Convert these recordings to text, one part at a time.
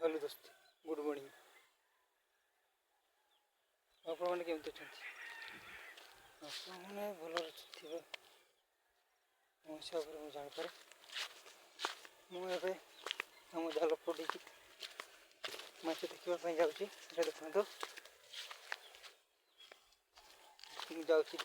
hello दोस्त good morning आपने केमती आपने भल थे मो हिसाब से मुझे जापर मुझे आम जाल पड़ी माछ देखा जाऊँगी देखा तो जाऊँगी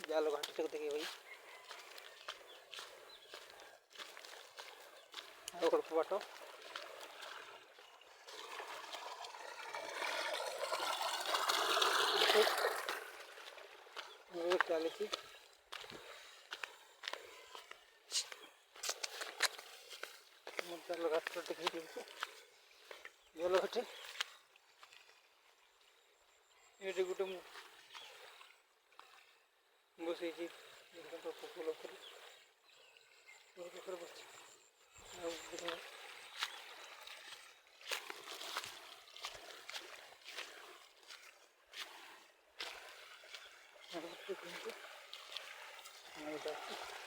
जाल घाटी तक देखे भाई अल्प बाट चली जाल घाट देखे जाल घाटी ये गोटे बसई पोखर बस देखते